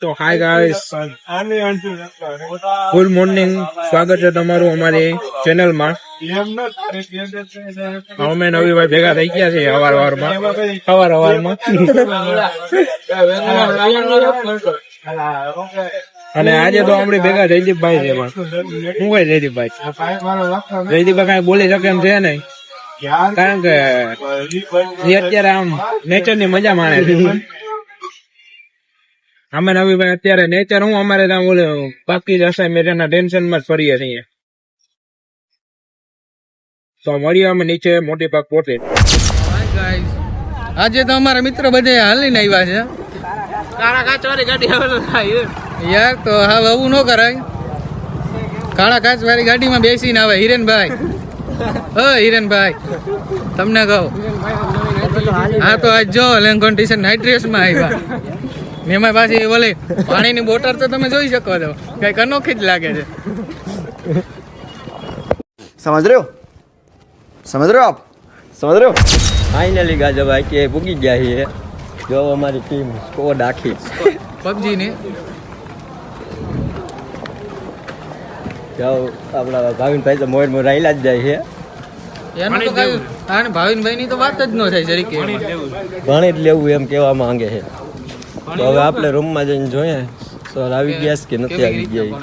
તો hi guys, good morning. સ્વાગત છે તમારું અમારી ચેનલમાં. અમે નવીભાઈ ભેગા થઈ ગયા છીએ સવારમાં. અને આજે તો આપણી ભેગા જયદીપભાઈ છે. એમાં શું કઈ જયદીપભાઈ કઈ બોલી શકે એમ છે નહીં, કારણ કે એ અત્યારે આમ નેચર ની મજા માણે છે. અમે નવીભાઈ અત્યારે નેચર હું અમારે ત્યાં બોલે બાકી જશે મેરેના ટેન્શન માં જ ફરીએ છીએ. તો મળીએ અમે નીચે મોટી પાક પોતે. આજે તો અમારા મિત્ર બધે હાલીને આવ્યા છે. કાળા કાચ વાળી ગાડી આવે તો થાય યાર, તો હવે આવું ન કરાય. કાળા કાચ વાળી ગાડીમાં બેસીને આવે હિરેનભાઈ. હિરેનભાઈ તમને કહું, હા તો આજ જો લેંગોન ટી શર્ટ નાઇટ ડ્રેસ માં આવ્યા. એમાં પાછી બોલે પાણીની બોટલ તો તમે જોઈ શકો છો, કઈક અનોખી જ લાગે છે. समझ रहे हो आप फाइनली गाजब भाई के पुगी गया ही है जो हमारी टीम स्कोर आखी પબજી ની જાઓ આપણા ભાવિનભાઈ તો મોર મોર રાઈલા જ જાય છે. એનું તો કઈ અને ભાવિનભાઈ ની તો વાત જ ન થાય જરીકે. ભણી જ લેવું એમ કહેવા માંગે છે. તો હવે આપણે રૂમમાં જઈને જોઈએ સર આવી ગયા કે નથી આવી ગયા.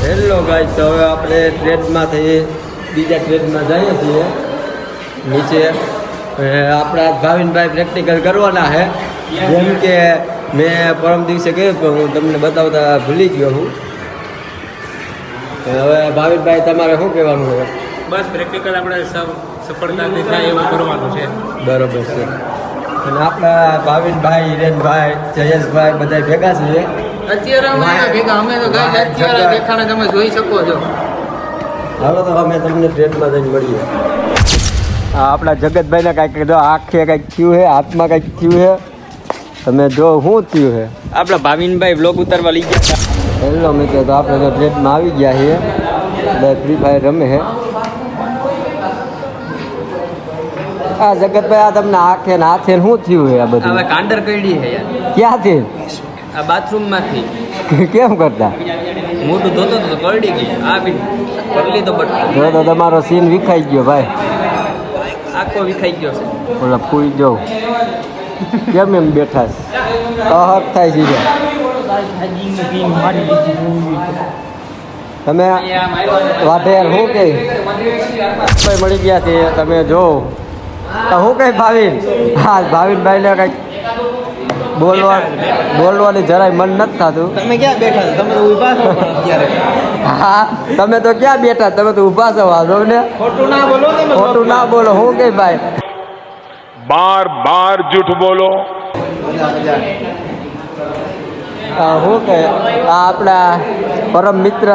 હેલો ગાઈસ, તો હવે આપણે ટ્રેડમાંથી બીજા ટ્રેડમાં જઈએ છીએ નીચે. આપણા ભાવિનભાઈ પ્રેક્ટિકલ કરવાના છે. જેમ કે મેં પરમ દિવસે કહ્યું પણ હું તમને બતાવતા ભૂલી ગયો હું. હવે ભાવિનભાઈ તમારે શું કહેવાનું છે? બસ પ્રેક્ટિકલ આપણે સફળતાથી થાય એવું કરવાનું છે. બરોબર છે. અને આપણા ભાવિનભાઈ, હિરેનભાઈ, જયેશભાઈ બધા ભેગા છીએ અત્યારે અમે તો ગાય અત્યારે દેખાણે તમે જોઈ શકો છો. હાલો તો અમે તમને ટ્રેનમાં જઈને મળીએ. આપણા જગતભાઈને કાંઈક જો આંખે કાંઈક થયું છે, હાથમાં કાંઈક થયું છે. તમે જો શું થયું છે? આપણા ભાવિનભાઈ બ્લોગ ઉતારવા લઈ ગયા હતા. હેલો મિત્રો, તો આપણે તો ટ્રેનમાં આવી ગયા છીએ. બધા ફ્રી ફાયર રમે છે. આ જગતભાઈ, આ તમને આંખે ને હાથે શું થયું છે? આ બધું હવે કાંડર કઈડી છે યાર. ક્યાંથી? આ બાથરૂમ માંથી કેમ કરતા? મોટું ધોતો તો કરડી ગઈ. આ બી કરલી તો બટ જો તો તમારો સીન વિખાઈ ગયો ભાઈ. આખો વિખાઈ ગયો છે. ઓલા ફૂઈ જાઉં કેમ એમ બેઠા છે? અહક થાય છે. તમે વાટે શું કે મળી ગયા છે તમે જો હું કઈ ભાવિન? હા, ભાવિનભાઈને કંઈક બોલવાની જરાય મન નથી થતું. તમે ક્યાં બેઠા છો? તમે તો ઊભા છો અત્યારે. હા, તમે તો ક્યાં બેઠા? તમે તો ઊભા છો. વાંધો ને, ખોટું ના બોલો. ખોટું ના બોલો. હું કઈ ભાઈ बार बार झूठ बोलो. હું કે આ આપણા પરમ મિત્ર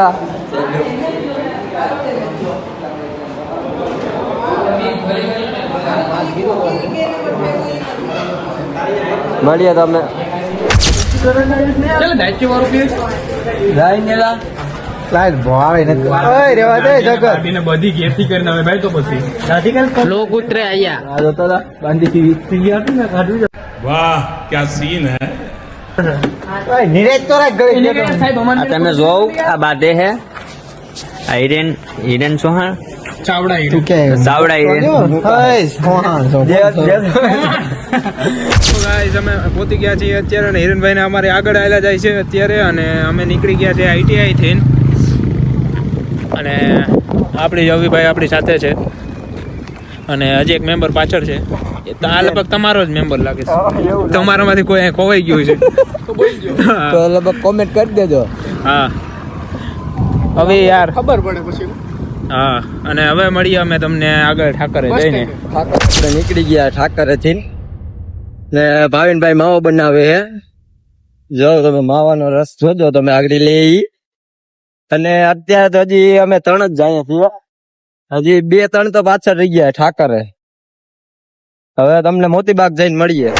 મળીએ તમે. બધી ઘેરથી કરીને હવે ભાઈ તો પછી લોક ઉતરે આયા. वाह क्या सीन है. તમે જોવ આ બાધે હે હિરેન સોહાણ ચાવડા સાવડા હિરેન. અમે પહોંચી ગયા છીએ અત્યારે, અને હિરેનભાઈ ને અમારે આગળ આવેલા જાય છે અત્યારે, અને અમે નીકળી ગયા છીએ ITI થી. અને આપણી રવિભાઈ આપણી સાથે છે, અને હજી એક મેમ્બર પાછળ છે. આ લગભગ તમારો જ મેમ્બર લાગે છે. તમારામાંથી કોઈ ખોવાઈ ગયું છે તો લગભગ કોમેન્ટ કરી દેજો. હા, હવે યાર ખબર પડે પછી. હા, અને હવે મળીએ અમે તમને આગળ ઠાકરે જઈને. ઠાકર નીકળી ગયા ઠાકરે થી ને ભાવિનભાઈ માવો બનાવે હે. જો તમે માવાનો રસ જોજો તમે આગળ લઈ. અને અત્યારે તો હજી અમે 3 જ જઈએ છીએ. હજી 2-3 તો પાછળ રહી ગયા ઠાકરે. હવે તમને મોતીબાગ જઈને મળીએ.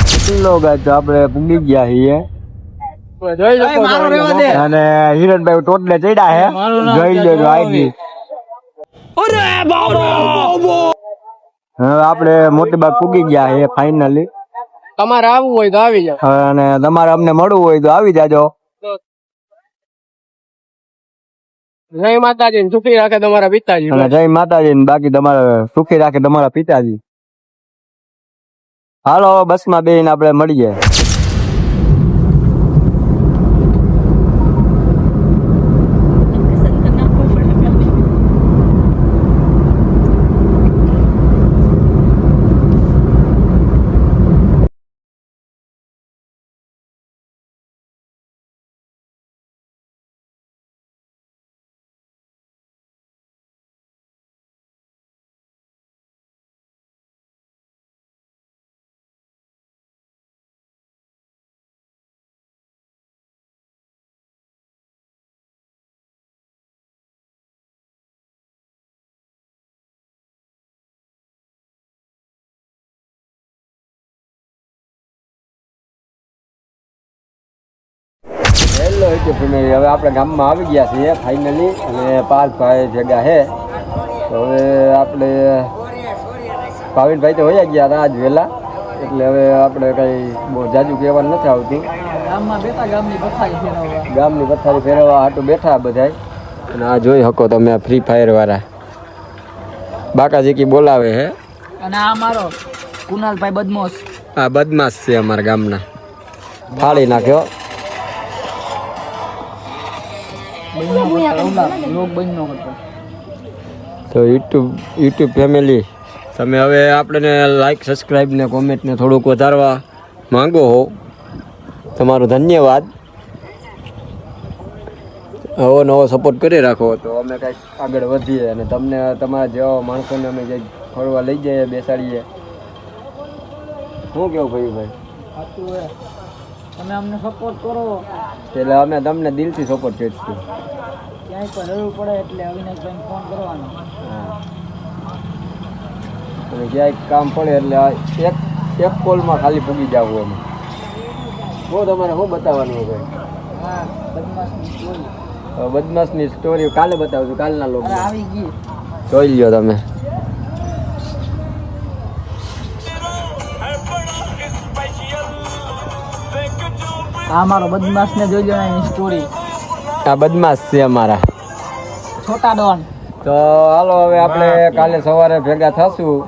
તો આપણે પૂગી ગયા છીએ. અને હિરણભાઈ ટોટલે ચડ્યા હે, જોઈ લેજો. આવી હવે આપણે મોતીબાગ પૂગી ગયા છે ફાઇનલી. તમારે આવવું હોય તો આવી જાવ. અને તમારે અમને મળવું હોય તો આવી જાજો. જય માતાજી ને સુખી રાખે તમારા પિતાજી. અને જય માતાજી ને બાકી તમારે સુખી રાખે તમારા પિતાજી. હાલો બસમાં બેહીને આપણે મળીએ. હેલો ફેમિલી, હવે આપણે ગામમાં આવી ગયા છીએ ફાઇનલી અને પાર્થભાઈ ભેગા છે. તો હવે આપણે ભાવિનભાઈ તો હોઈ ગયા હતા આજ વહેલા, એટલે હવે આપણે કંઈ બહુ જાજુ કહેવાનું નથી આવતું. ગામની પથારી ફેરવવા હાટું બેઠા બધા. અને આ જોઈ શકો તમે ફ્રી ફાયર વાળા બાકાજી કી બોલાવે હે. અને આ મારો કુનાલભાઈ બદમાશ. આ બદમાશ છે અમારા ગામના, ફાળી નાખ્યો. તો યુટ્યુબ ફેમિલી, તમે હવે આપણને લાઈક સબસ્ક્રાઈબ ને કોમેન્ટ ને થોડુંક વધારવા માંગો હો, તમારો ધન્યવાદ. આવો નવો સપોર્ટ કરી રાખો તો અમે કંઈક આગળ વધીએ અને તમને તમારા જેવા માણસોને અમે જે ફરવા લઈ જઈએ, બેસાડીએ. શું કેવું ભાઈ? તમે અમને સપોર્ટ કરો એટલે અમે તમને દિલથી સપોર્ટ કરીશું. ક્યાંય પણ જરૂર પડે એટલે અવિનાશભાઈને ફોન કરવાનો. હા, અને ક્યાંય કામ પડે એટલે એક કોલમાં ખાલી પૂગી જવું. અમે શું તમારે શું બતાવવાનું હોય? હા, બદમાશની સ્ટોરી. બદમાશની સ્ટોરી કાલે બતાવશું, કાલના લોકો આવી ગઈ. જોઈ લ્યો તમે. આ મારો બદમાશને જોઈ લો એની સ્ટોરી. આ બદમાશ છે અમારા છોટા ડોન. તો હાલો હવે આપણે કાલે સવારે ભેગા થશું.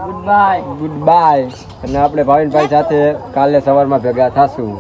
Good bye. Good bye. અને આપણે ભાવિનભાઈ સાથે કાલે સવારમાં ભેગા થશું.